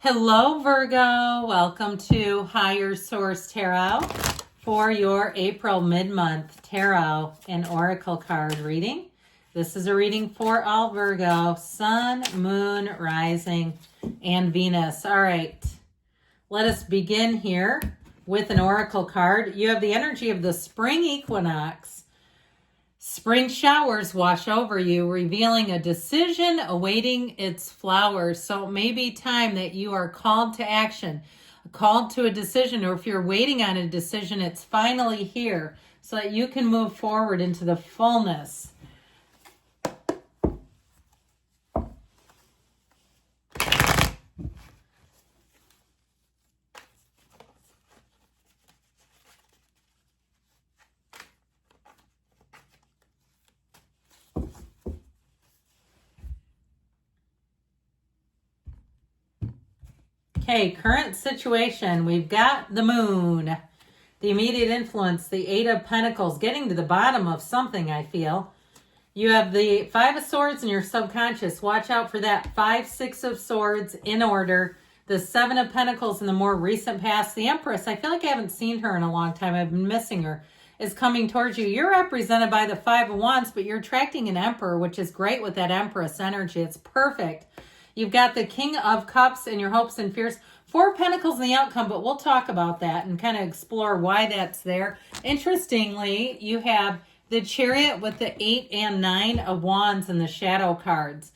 Hello, Virgo. Welcome to Higher Source Tarot for your April mid-month tarot and oracle card reading. This is a reading for all Virgo, Sun, Moon, Rising, and Venus. All right, let us begin here with an oracle card. You have the energy of the spring equinox. Spring showers wash over you, revealing a decision awaiting its flowers. So it may be time that you are called to action, called to a decision, or if you're waiting on a decision, it's finally here so that you can move forward into the fullness. Okay, current situation. We've got the moon, the immediate influence, the Eight of Pentacles, getting to the bottom of something, I feel. You have the Five of Swords in your subconscious. Watch out for that. 5, 6 of Swords in order. The Seven of Pentacles in the more recent past. The Empress, I feel like I haven't seen her in a long time. I've been missing her. Is coming towards you. You're represented by the Five of Wands, but you're attracting an Emperor, which is great with that Empress energy. It's perfect. You've got the King of Cups and your hopes and fears. 4 of Pentacles in the outcome, but we'll talk about that and kind of explore why that's there. Interestingly, you have the Chariot with the 8 and 9 of Wands and the shadow cards.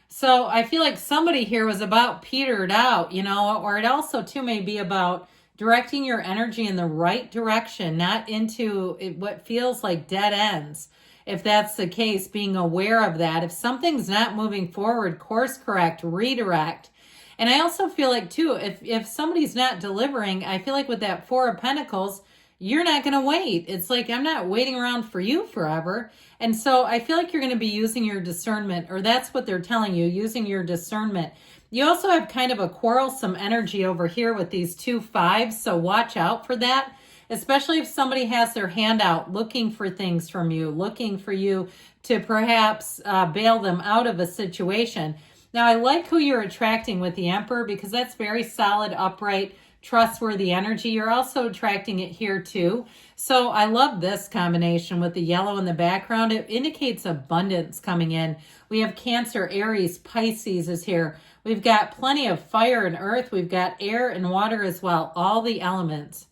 So I feel like somebody here was about petered out, you know, or it also too may be about directing your energy in the right direction, not into what feels like dead ends. If that's the case, being aware of that. If something's not moving forward, course correct, redirect. And I also feel like, too, if somebody's not delivering, I feel like with that 4 of Pentacles, you're not going to wait. It's like, I'm not waiting around for you forever. And so I feel like you're going to be using your discernment, or that's what they're telling you, using your discernment. You also have kind of a quarrelsome energy over here with these 2 5s, so watch out for that. Especially if somebody has their hand out looking for things from you, looking for you to perhaps bail them out of a situation. Now, I like who you're attracting with the Emperor because that's very solid, upright, trustworthy energy. You're also attracting it here too. So I love this combination with the yellow in the background. It indicates abundance coming in. We have Cancer, Aries, Pisces is here. We've got plenty of fire and earth. We've got air and water as well, all the elements.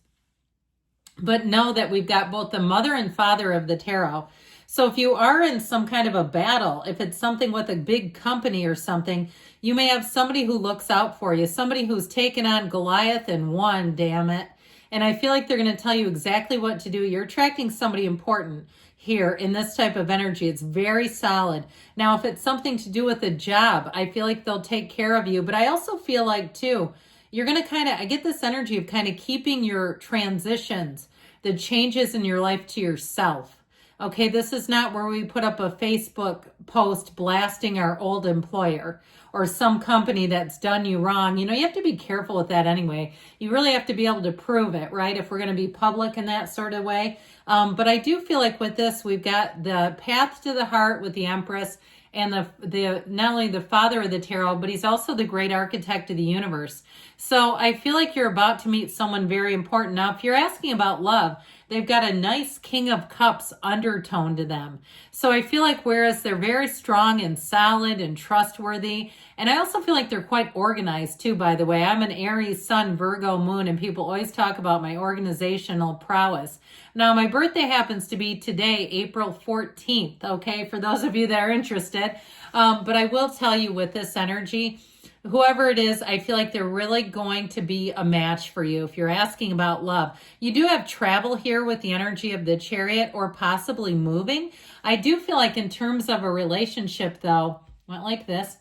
But know that we've got both the mother and father of the tarot. So if you are in some kind of a battle, if it's something with a big company or something, you may have somebody who looks out for you, somebody who's taken on Goliath and won, damn it. And I feel like they're going to tell you exactly what to do. You're attracting somebody important here in this type of energy. It's very solid. Now, if it's something to do with a job, I feel like they'll take care of you. But I also feel like, too, you're going to I get this energy of kind of keeping your transitions, the changes in your life to yourself. Okay, this is not where we put up a Facebook post blasting our old employer or some company that's done you wrong. You know, you have to be careful with that anyway. You really have to be able to prove it, right? If we're going to be public in that sort of way. But I do feel like with this, we've got the path to the heart with the Empress and the not only the father of the tarot, but he's also the great architect of the universe. So I feel like you're about to meet someone very important. Now, if you're asking about love, they've got a nice King of Cups undertone to them. So I feel like whereas they're very strong and solid and trustworthy, and I also feel like they're quite organized too, by the way. I'm an Aries Sun, Virgo Moon, and people always talk about my organizational prowess. Now, my birthday happens to be today, April 14th, okay, for those of you that are interested. But I will tell you with this energy, whoever it is, I feel like they're really going to be a match for you if you're asking about love. You do have travel here with the energy of the Chariot or possibly moving. I do feel like in terms of a relationship, though, not like this,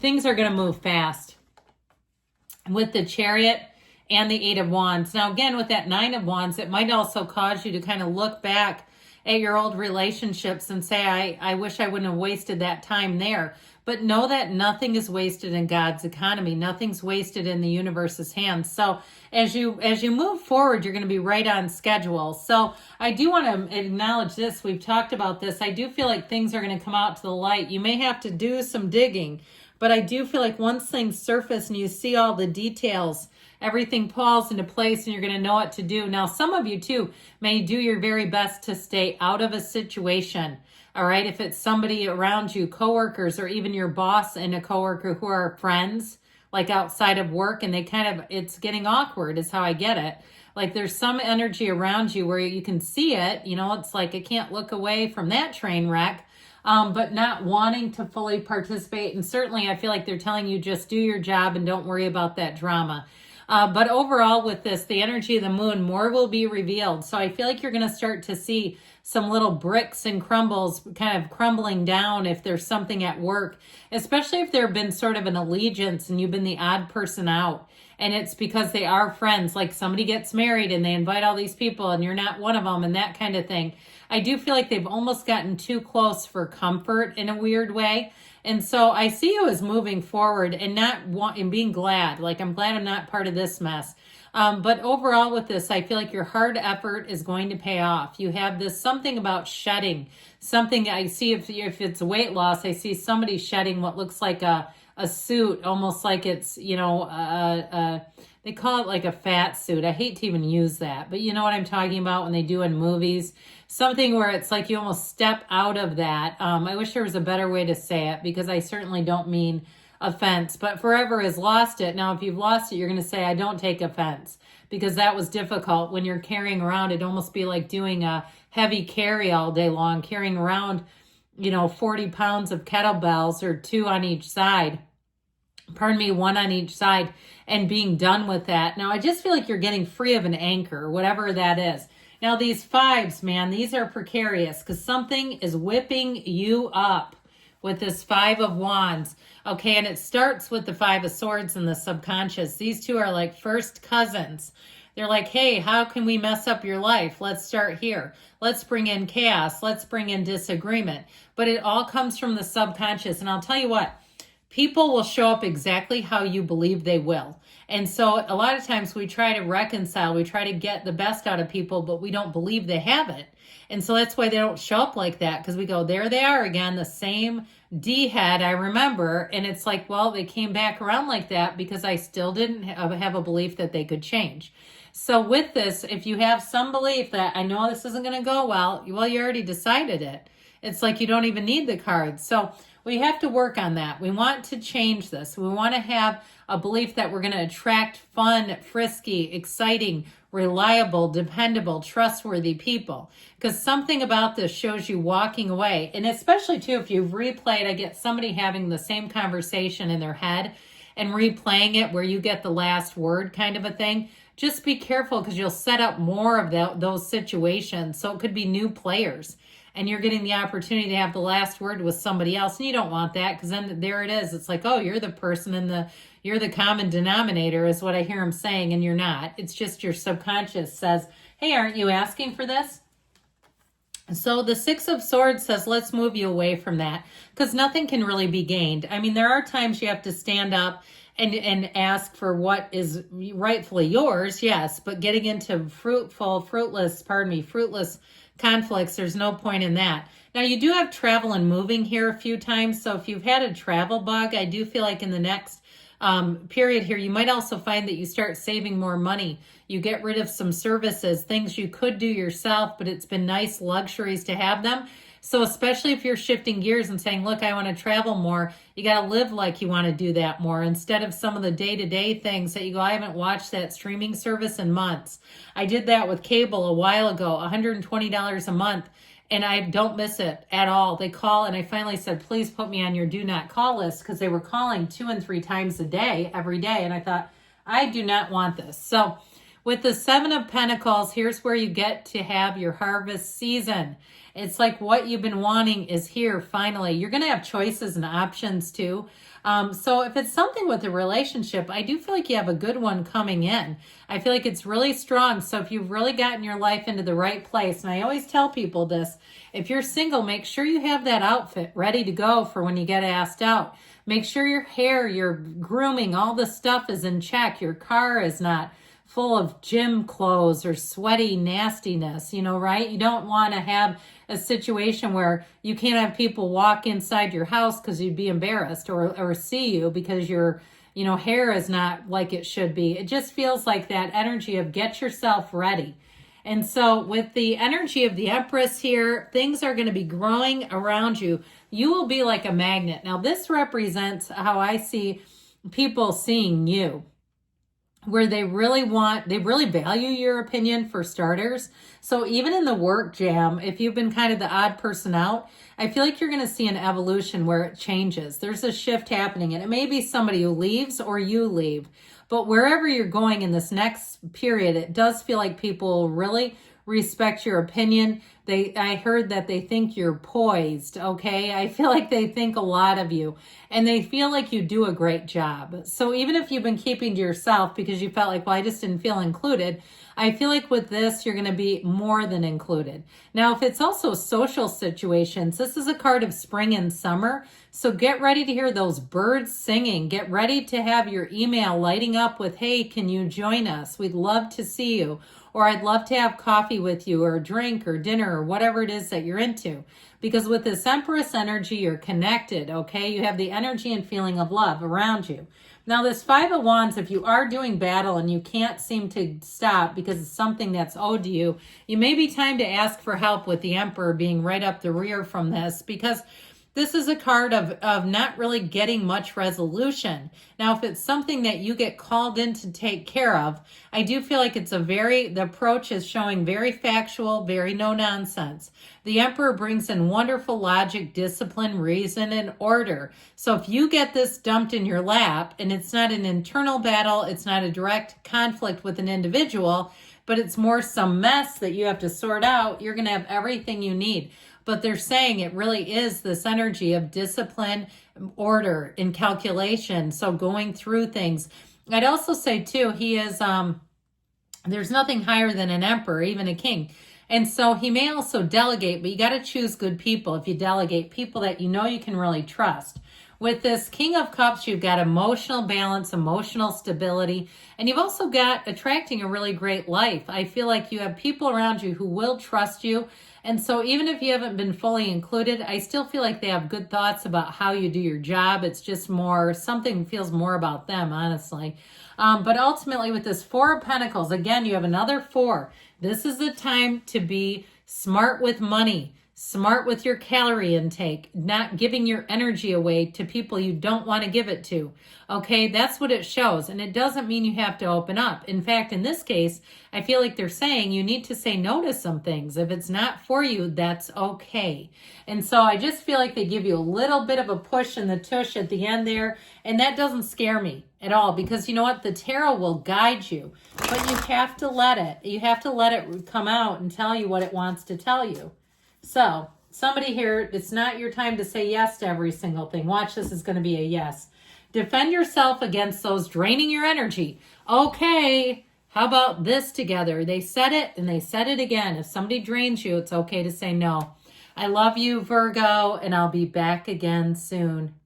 things are going to move fast with the Chariot and the 8 of Wands. Now, again, with that 9 of Wands, it might also cause you to kind of look back at your old relationships and say, I wish I wouldn't have wasted that time there. But know that nothing is wasted in God's economy. Nothing's wasted in the universe's hands. So as you move forward, you're going to be right on schedule. So I do want to acknowledge this. We've talked about this. I do feel like things are going to come out to the light. You may have to do some digging, But I do feel like once things surface and you see all the details, everything falls into place and you're going to know what to do. Now, some of you too may do your very best to stay out of a situation. All right. If it's somebody around you, coworkers, or even your boss and a coworker who are friends, like outside of work, and it's getting awkward is how I get it. Like there's some energy around you where you can see it, it's like I can't look away from that train wreck, but not wanting to fully participate. And certainly I feel like they're telling you just do your job and don't worry about that drama. But overall with this, the energy of the moon, more will be revealed. So I feel like you're going to start to see some little bricks and crumbles kind of crumbling down if there's something at work, especially if there have been sort of an allegiance and you've been the odd person out. And it's because they are friends, like somebody gets married and they invite all these people and you're not one of them and that kind of thing. I do feel like they've almost gotten too close for comfort in a weird way. And so I see you as moving forward and being glad. Like, I'm glad I'm not part of this mess. But overall with this, I feel like your hard effort is going to pay off. You have this something about shedding. Something I see if it's weight loss, I see somebody shedding what looks like a suit, almost like it's, they call it like a fat suit. I hate to even use that, but you know what I'm talking about when they do in movies. Something where it's like you almost step out of that. I wish there was a better way to say it because I certainly don't mean offense, but forever has lost it. Now, if you've lost it, you're going to say, I don't take offense because that was difficult when you're carrying around. It'd almost be like doing a heavy carry all day long, carrying around, 40 pounds of kettlebells or 2 on each side. 1 on each side and being done with that. Now, I just feel like you're getting free of an anchor, whatever that is. Now, these 5s, man, these are precarious because something is whipping you up with this 5 of Wands. Okay, and it starts with the 5 of Swords in the subconscious. These two are like first cousins. They're like, hey, how can we mess up your life? Let's start here. Let's bring in chaos. Let's bring in disagreement. But it all comes from the subconscious. And I'll tell you what, people will show up exactly how you believe they will. And so a lot of times we try to reconcile, we try to get the best out of people, but we don't believe they have it. And so that's why they don't show up like that, because we go, there they are again, the same D-head I remember. And it's like, well, they came back around like that because I still didn't have a belief that they could change. So with this, if you have some belief that I know this isn't going to go well, you already decided it. It's like you don't even need the cards. So we have to work on that. We want to change this. We want to have a belief that we're going to attract fun, frisky, exciting, reliable, dependable, trustworthy people. Because something about this shows you walking away. And especially too, if you've replayed, I get somebody having the same conversation in their head and replaying it where you get the last word kind of a thing. Just be careful because you'll set up more of those situations. So it could be new players. And you're getting the opportunity to have the last word with somebody else. And you don't want that because then there it is. It's like, oh, you're the person you're the common denominator is what I hear them saying. And you're not. It's just your subconscious says, hey, aren't you asking for this? So the 6 of Swords says, let's move you away from that because nothing can really be gained. I mean, there are times you have to stand up and ask for what is rightfully yours. Yes. But getting into fruitless conflicts, there's no point in that. Now, you do have travel and moving here a few times. So if you've had a travel bug, I do feel like in the next period here, you might also find that you start saving more money. You get rid of some services, things you could do yourself, but it's been nice luxuries to have them. So especially if you're shifting gears and saying, look, I want to travel more, you got to live like you want to do that more instead of some of the day-to-day things that you go, I haven't watched that streaming service in months. I did that with cable a while ago, $120 a month, and I don't miss it at all. They call, and I finally said, please put me on your do not call list because they were calling 2 and 3 times a day, every day. And I thought, I do not want this. So with the 7 of Pentacles, here's where you get to have your harvest season. It's like what you've been wanting is here finally. You're going to have choices and options too. So if it's something with a relationship, I do feel like you have a good one coming in. I feel like it's really strong. So if you've really gotten your life into the right place, and I always tell people this, if you're single, make sure you have that outfit ready to go for when you get asked out. Make sure your hair, your grooming, all the stuff is in check. Your car is not full of gym clothes or sweaty nastiness, right? You don't want to have a situation where you can't have people walk inside your house because you'd be embarrassed, or see you because your, hair is not like it should be. It just feels like that energy of get yourself ready. And so with the energy of the Empress here, things are going to be growing around you. You will be like a magnet. Now, this represents how I see people seeing you, where they really value your opinion, for starters. So even in the work jam, if you've been kind of the odd person out, I feel like you're going to see an evolution where it changes. There's a shift happening, and it may be somebody who leaves or you leave. But wherever you're going in this next period, it does feel like people really respect your opinion. I heard that they think you're poised, okay? I feel like they think a lot of you, and they feel like you do a great job. So even if you've been keeping to yourself because you felt like, well, I just didn't feel included, I feel like with this, you're going to be more than included. Now, if it's also social situations, this is a card of spring and summer. So get ready to hear those birds singing. Get ready to have your email lighting up with, hey, can you join us? We'd love to see you. Or I'd love to have coffee with you, or a drink or dinner, or whatever it is that you're into. Because with this Empress energy, you're connected, okay? You have the energy and feeling of love around you. Now, this Five of Wands, if you are doing battle and you can't seem to stop because it's something that's owed to you, you may be time to ask for help with the Emperor being right up the rear from this, because this is a card of not really getting much resolution. Now, if it's something that you get called in to take care of, I do feel like the approach is showing very factual, very no nonsense. The Emperor brings in wonderful logic, discipline, reason, and order. So if you get this dumped in your lap, and it's not an internal battle, it's not a direct conflict with an individual, but it's more some mess that you have to sort out, you're going to have everything you need. But they're saying it really is this energy of discipline, order, and calculation. So going through things. I'd also say too, he is, there's nothing higher than an emperor, even a king. And so he may also delegate, but you got to choose good people if you delegate, people that you know you can really trust. With this King of Cups, you've got emotional balance, emotional stability, and you've also got attracting a really great life. I feel like you have people around you who will trust you. And so even if you haven't been fully included, I still feel like they have good thoughts about how you do your job. It's just more, something feels more about them, honestly. But ultimately with this Four of Pentacles, again, you have another four. This is the time to be smart with money. Smart with your calorie intake, not giving your energy away to people you don't want to give it to. Okay, that's what it shows. And it doesn't mean you have to open up. In fact, in this case, I feel like they're saying you need to say no to some things. If it's not for you, that's okay. And so I just feel like they give you a little bit of a push in the tush at the end there. And that doesn't scare me at all, because you know what? The tarot will guide you, but you have to let it. You have to let it come out and tell you what it wants to tell you. So, somebody here, it's not your time to say yes to every single thing. Watch, this is going to be a yes. Defend yourself against those draining your energy. Okay, how about this together? They said it and they said it again. If somebody drains you, it's okay to say no. I love you, Virgo, and I'll be back again soon.